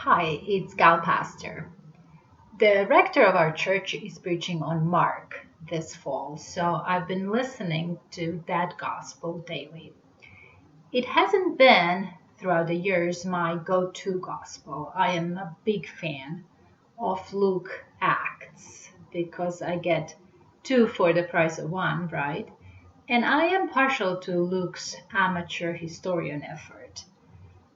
Hi, it's Gal Pastor. The rector of our church is preaching on Mark this fall, so I've been listening to that gospel daily. It hasn't been, throughout the years, my go to gospel. I am a big fan of Luke Acts because I get two for the price of one, right? And I am partial to Luke's amateur historian effort.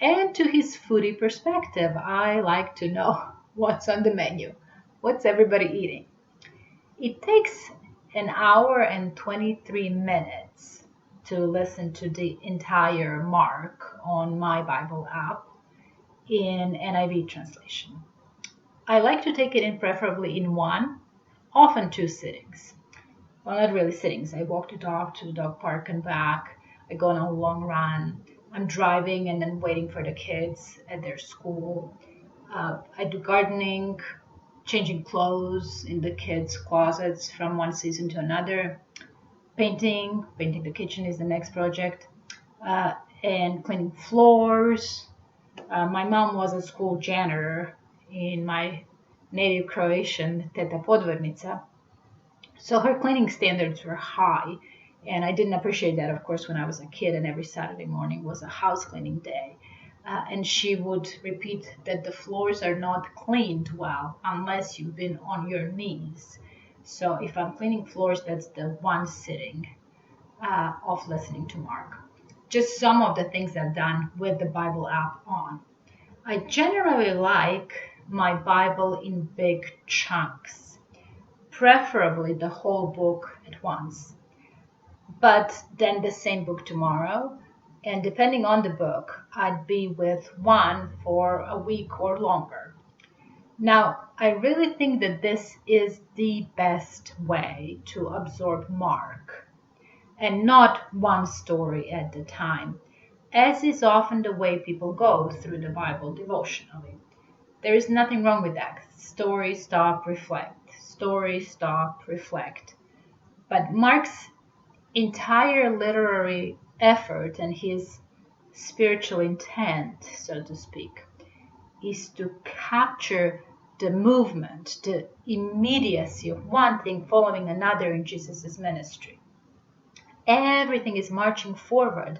And to his foodie perspective, I like to know what's on the menu. What's everybody eating? It takes an hour and 23 minutes to listen to the entire Mark on my Bible app in NIV translation. I like to take it in preferably in one, often two sittings. Well, not really sittings. I walk the dog to the dog park and back. I go on a long run. I'm driving and then waiting for the kids at their school. I do gardening, changing clothes in the kids' closets from one season to another. Painting the kitchen is the next project. And cleaning floors. My mom was a school janitor in my native Croatian Teta Podvornica. So her cleaning standards were high, and I didn't appreciate that, of course, when I was a kid and every Saturday morning was a house cleaning day. And she would repeat that the floors are not cleaned well unless you've been on your knees. So if I'm cleaning floors, that's the one sitting of listening to Mark. Just some of the things I've done with the Bible app on. I generally like my Bible in big chunks, preferably the whole book at once, but then the same book tomorrow. And depending on the book, I'd be with one for a week or longer. Now, I really think that this is the best way to absorb Mark, and not one story at a time, as is often the way people go through the Bible devotionally. There is nothing wrong with that. Story, stop, reflect. Story, stop, reflect. But Mark's entire literary effort and his spiritual intent, so to speak, is to capture the movement, the immediacy of one thing following another in Jesus' ministry. Everything is marching forward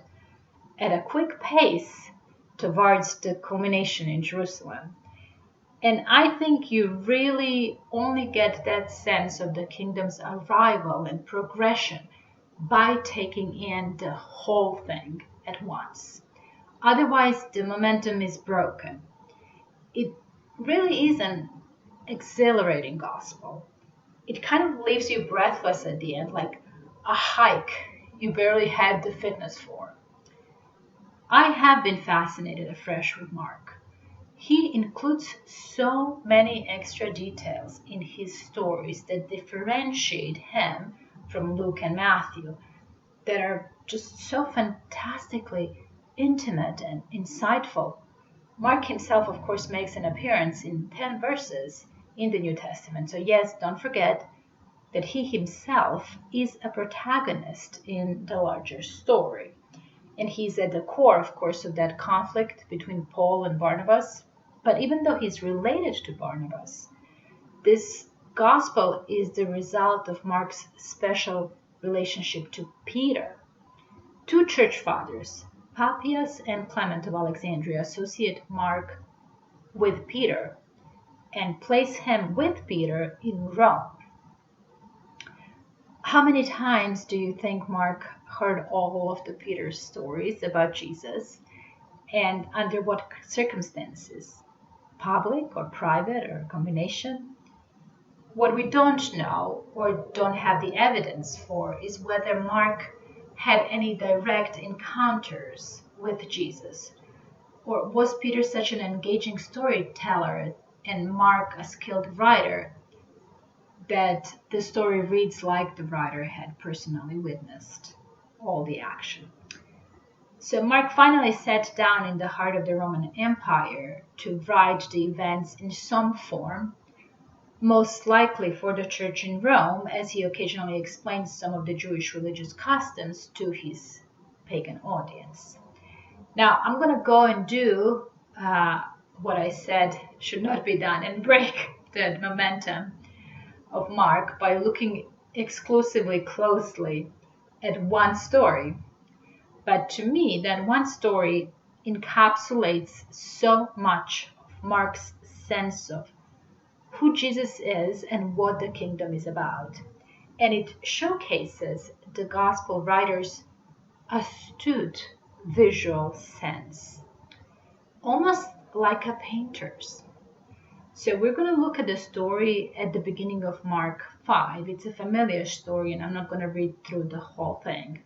at a quick pace towards the culmination in Jerusalem. And I think you really only get that sense of the kingdom's arrival and progression by taking in the whole thing at once. Otherwise, the momentum is broken. It really is an exhilarating gospel. It kind of leaves you breathless at the end, like a hike you barely had the fitness for. I have been fascinated afresh with Mark. He includes so many extra details in his stories that differentiate him from Luke and Matthew, that are just so fantastically intimate and insightful. Mark himself, of course, makes an appearance in 10 verses in the New Testament. So, yes, don't forget that he himself is a protagonist in the larger story. And he's at the core, of course, of that conflict between Paul and Barnabas. But even though he's related to Barnabas, this gospel is the result of Mark's special relationship to Peter. Two church fathers, Papias and Clement of Alexandria, associate Mark with Peter and place him with Peter in Rome. How many times do you think Mark heard all of the Peter's stories about Jesus, and under what circumstances? Public or private or a combination? What we don't know or don't have the evidence for is whether Mark had any direct encounters with Jesus, or was Peter such an engaging storyteller and Mark a skilled writer that the story reads like the writer had personally witnessed all the action. So Mark finally sat down in the heart of the Roman Empire to write the events in some form, most likely for the church in Rome, as he occasionally explains some of the Jewish religious customs to his pagan audience. Now, I'm going to go and do what I said should not be done and break the momentum of Mark by looking exclusively closely at one story. But to me, that one story encapsulates so much of Mark's sense of who Jesus is and what the kingdom is about. And it showcases the gospel writer's astute visual sense, almost like a painter's. So we're going to look at the story at the beginning of Mark 5. It's a familiar story, and I'm not going to read through the whole thing.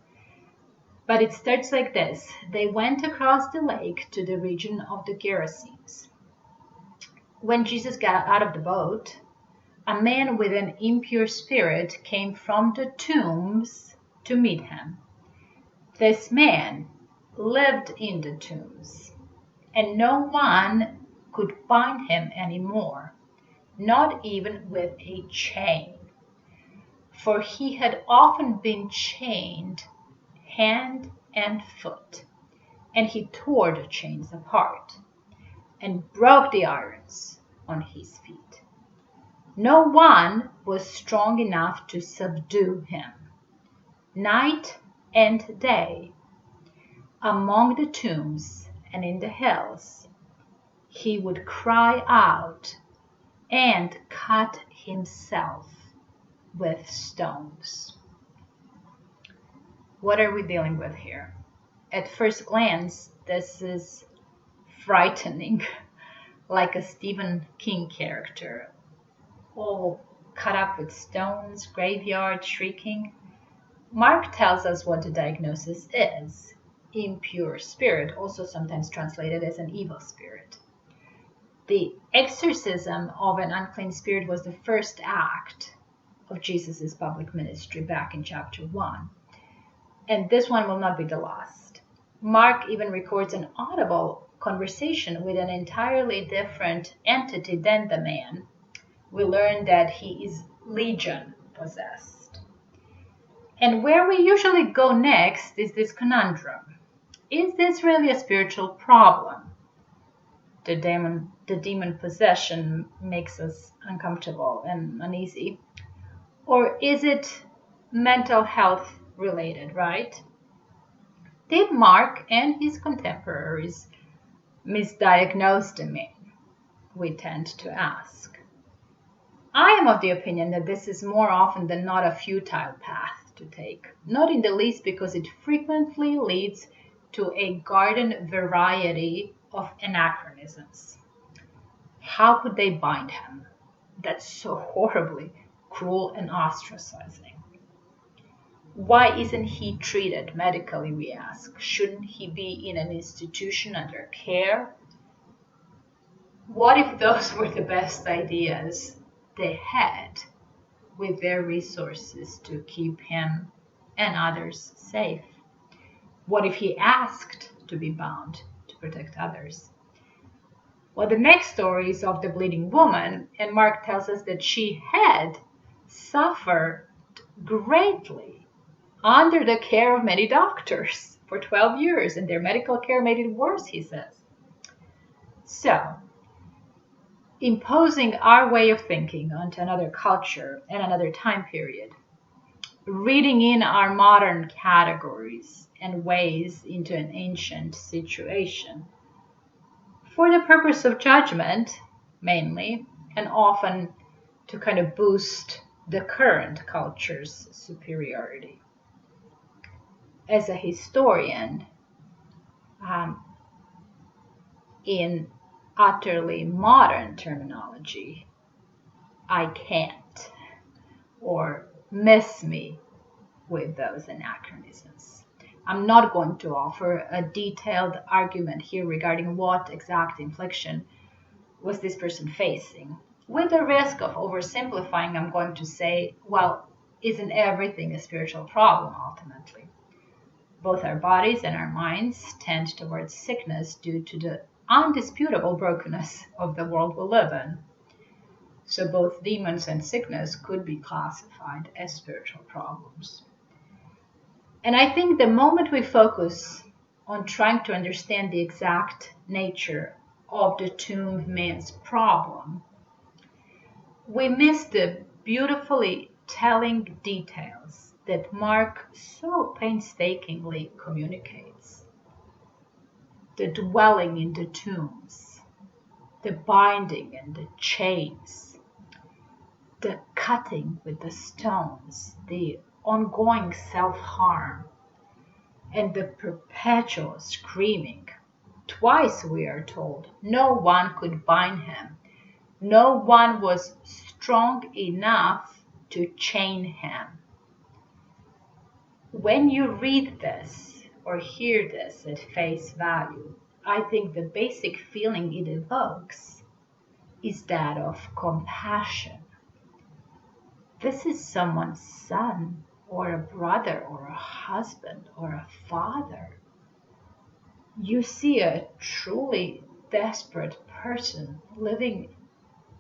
But it starts like this. They went across the lake to the region of the Gerasenes. When Jesus got out of the boat, a man with an impure spirit came from the tombs to meet him. This man lived in the tombs, and no one could bind him anymore, not even with a chain, for he had often been chained hand and foot, and he tore the chains apart and broke the irons on his feet. No one was strong enough to subdue him. Night and day, among the tombs and in the hills, he would cry out and cut himself with stones. What are we dealing with here? At first glance, this is frightening, like a Stephen King character, all cut up with stones, graveyard, shrieking. Mark tells us what the diagnosis is: impure spirit, also sometimes translated as an evil spirit. The exorcism of an unclean spirit was the first act of Jesus' public ministry back in chapter 1. And this one will not be the last. Mark even records an audible conversation with an entirely different entity than the man. We learn that he is legion possessed. And where we usually go next is this conundrum. Is this really a spiritual problem? The demon possession makes us uncomfortable and uneasy. Or is it mental health related, right? Did Mark and his contemporaries misdiagnose the man? We tend to ask. I am of the opinion that this is more often than not a futile path to take, not in the least because it frequently leads to a garden variety of anachronisms. How could they bind him? That's so horribly cruel and ostracizing. Why isn't he treated medically, we ask? Shouldn't he be in an institution under care? What if those were the best ideas they had with their resources to keep him and others safe? What if he asked to be bound to protect others? Well, the next story is of the bleeding woman, and Mark tells us that she had suffered greatly under the care of many doctors for 12 years, and their medical care made it worse, he says. So, imposing our way of thinking onto another culture and another time period, reading in our modern categories and ways into an ancient situation, for the purpose of judgment, mainly, and often to kind of boost the current culture's superiority. As a historian, in utterly modern terminology, I can't or miss me with those anachronisms. I'm not going to offer a detailed argument here regarding what exact infliction was this person facing. With the risk of oversimplifying, I'm going to say, well, isn't everything a spiritual problem ultimately? Both our bodies and our minds tend towards sickness due to the undisputable brokenness of the world we live in. So both demons and sickness could be classified as spiritual problems. And I think the moment we focus on trying to understand the exact nature of the tomb man's problem, we miss the beautifully telling details that Mark so painstakingly communicates. The dwelling in the tombs, the binding and the chains, the cutting with the stones, the ongoing self-harm, and the perpetual screaming. Twice we are told no one could bind him. No one was strong enough to chain him. When you read this or hear this at face value, I think the basic feeling it evokes is that of compassion. This is someone's son or a brother or a husband or a father. You see a truly desperate person living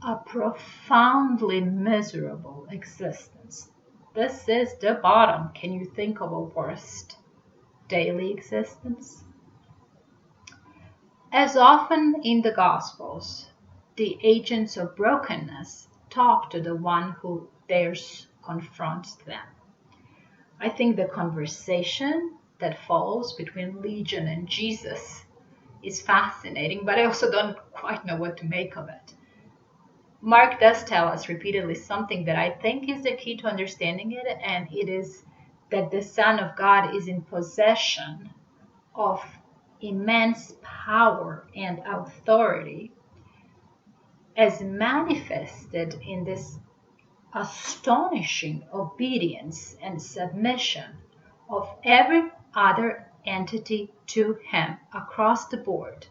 a profoundly miserable existence. This is the bottom. Can you think of a worst daily existence? As often in the Gospels, the agents of brokenness talk to the one who dares confront them. I think the conversation that follows between Legion and Jesus is fascinating, but I also don't quite know what to make of it. Mark does tell us repeatedly something that I think is the key to understanding it, and it is that the Son of God is in possession of immense power and authority as manifested in this astonishing obedience and submission of every other entity to him across the board.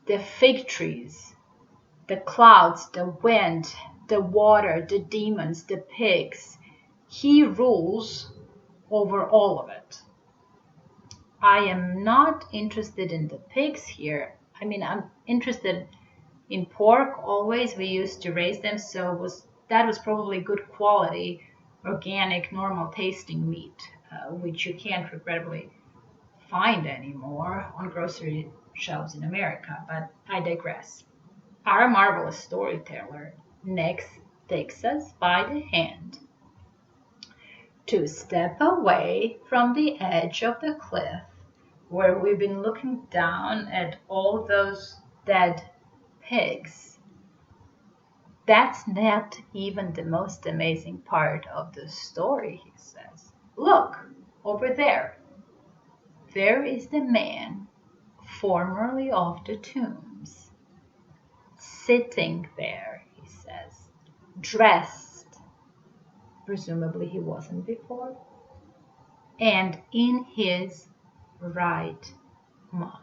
The fig trees, the clouds, the wind, the water, the demons, the pigs. He rules over all of it. I am not interested in the pigs here. I mean, I'm interested in pork always. We used to raise them, so that was probably good quality, organic, normal tasting meat, which you can't regrettably find anymore on grocery shelves in America, but I digress. Our marvelous storyteller next takes us by the hand to step away from the edge of the cliff where we've been looking down at all those dead pigs. That's not even the most amazing part of the story, he says. Look, over there. There is the man formerly of the tombs, sitting there, he says, dressed, presumably he wasn't before, and in his right mind.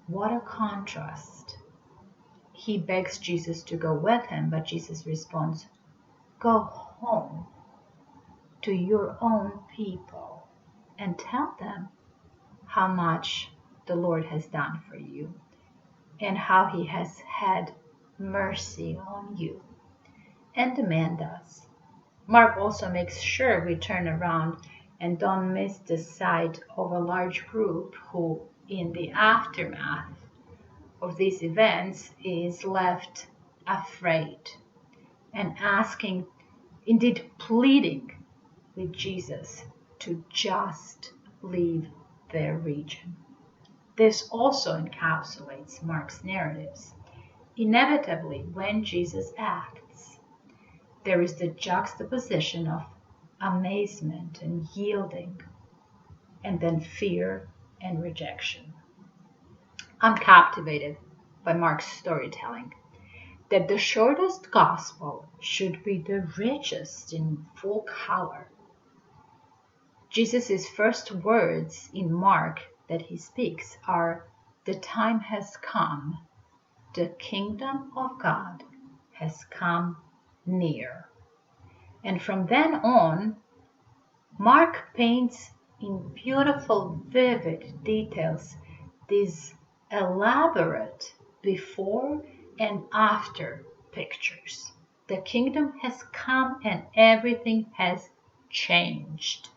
What a contrast. He begs Jesus to go with him, but Jesus responds, go home to your own people and tell them how much the Lord has done for you and how he has had mercy on you. And the man does. Mark also makes sure we turn around and don't miss the sight of a large group who, in the aftermath of these events, is left afraid and asking, indeed pleading with Jesus to just leave their region. This also encapsulates Mark's narratives. Inevitably, when Jesus acts, there is the juxtaposition of amazement and yielding, and then fear and rejection. I'm captivated by Mark's storytelling, that the shortest gospel should be the richest in full color. Jesus' first words in Mark that he speaks are, the time has come, the kingdom of God has come near. And from then on, Mark paints in beautiful, vivid details these elaborate before and after pictures. The kingdom has come and everything has changed.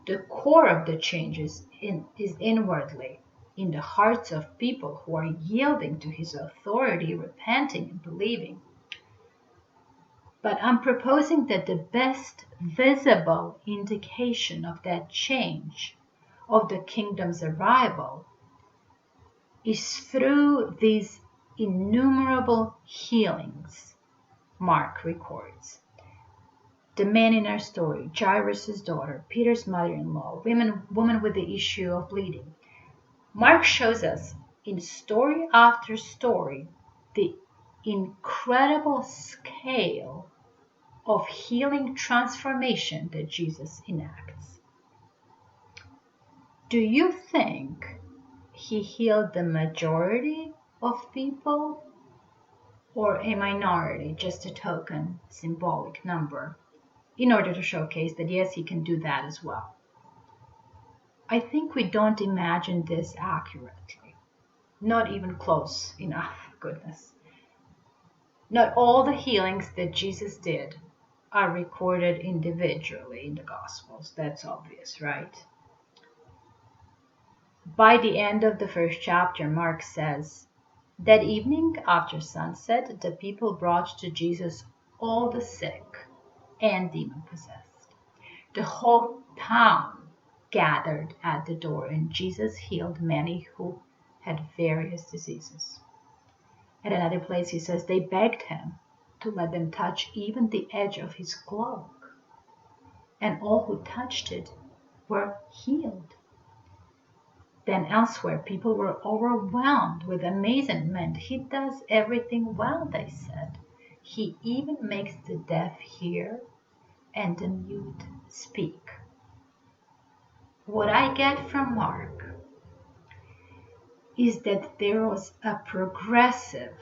The core of the changes is inwardly, in the hearts of people who are yielding to his authority, repenting and believing. But I'm proposing that the best visible indication of that change, of the kingdom's arrival, is through these innumerable healings Mark records. The man in our story, Jairus' daughter, Peter's mother-in-law, woman with the issue of bleeding. Mark shows us in story after story the incredible scale of healing transformation that Jesus enacts. Do you think he healed the majority of people or a minority, just a token, symbolic number, in order to showcase that yes, he can do that as well? I think we don't imagine this accurately. Not even close enough, goodness. Not all the healings that Jesus did are recorded individually in the Gospels. That's obvious, right? By the end of the first chapter, Mark says, that evening after sunset, the people brought to Jesus all the sick and demon-possessed. The whole town gathered at the door, and Jesus healed many who had various diseases. At another place, he says they begged him to let them touch even the edge of his cloak, and all who touched it were healed. Then elsewhere, people were overwhelmed with amazement. He does everything well, they said. He even makes the deaf hear and the mute speak. What I get from Mark is that there was a progressive,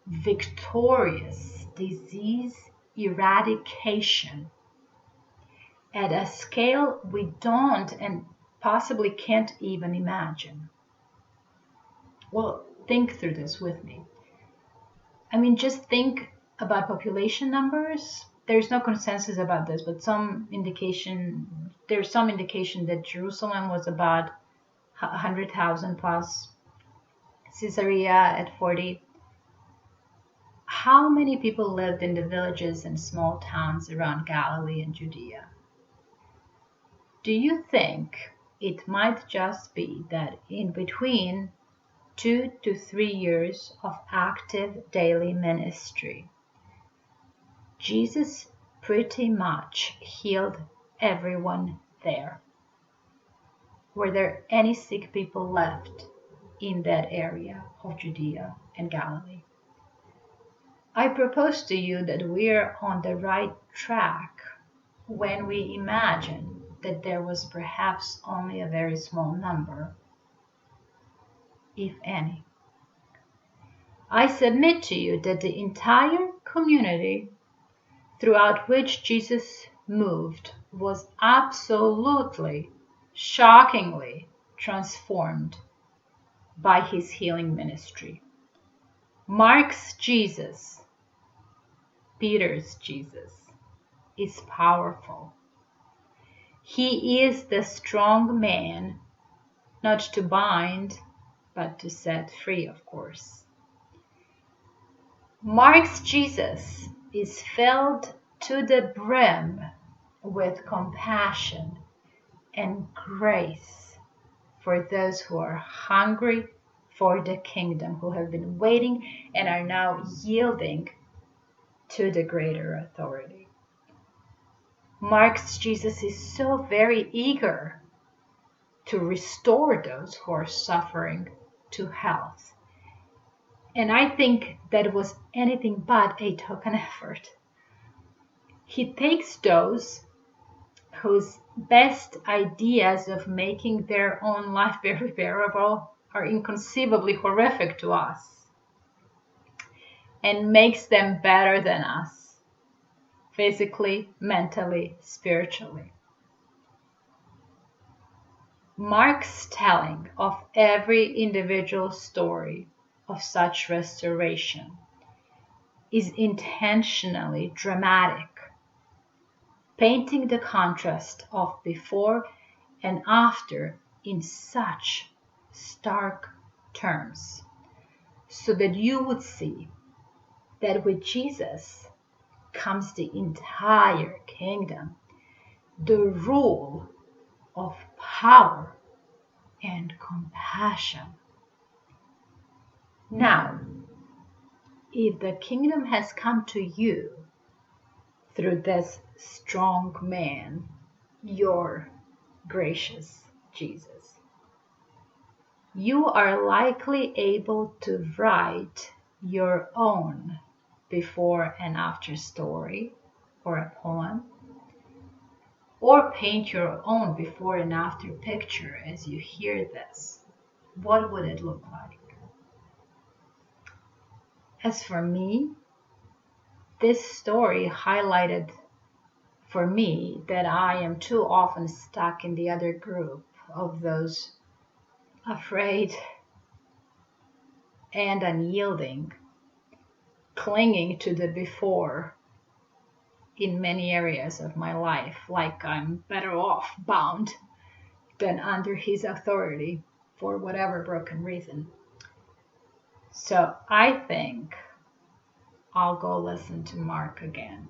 victorious disease eradication at a scale we don't and possibly can't even imagine. Well, think through this with me. I mean, just think about population numbers. There's no consensus about this, but there's some indication that Jerusalem was about 100,000 plus, Caesarea at 40. How many people lived in the villages and small towns around Galilee and Judea? Do you think it might just be that in between 2 to 3 years of active daily ministry, Jesus pretty much healed everyone there? Were there any sick people left in that area of Judea and Galilee? I propose to you that we're on the right track when we imagine that there was perhaps only a very small number, if any. I submit to you that the entire community throughout which Jesus moved was absolutely, shockingly transformed by his healing ministry. Mark's Jesus, Peter's Jesus, is powerful. He is the strong man, not to bind, but to set free, of course. Mark's Jesus is filled to the brim with compassion and grace for those who are hungry for the kingdom, who have been waiting and are now yielding to the greater authority. Mark's Jesus is so very eager to restore those who are suffering to health. And I think that was anything but a token effort. He takes those whose best ideas of making their own life very bearable are inconceivably horrific to us, and makes them better than us, physically, mentally, spiritually. Mark's telling of every individual story of such restoration is intentionally dramatic, painting the contrast of before and after in such stark terms so that you would see that with Jesus comes the entire kingdom, the rule of power and compassion. Now, if the kingdom has come to you through this strong man, your gracious Jesus, you are likely able to write your own before and after story or a poem, or paint your own before and after picture as you hear this. What would it look like? As for me, this story highlighted for me that I am too often stuck in the other group of those afraid and unyielding, clinging to the before in many areas of my life, like I'm better off bound than under his authority for whatever broken reason. So I think I'll go listen to Mark again.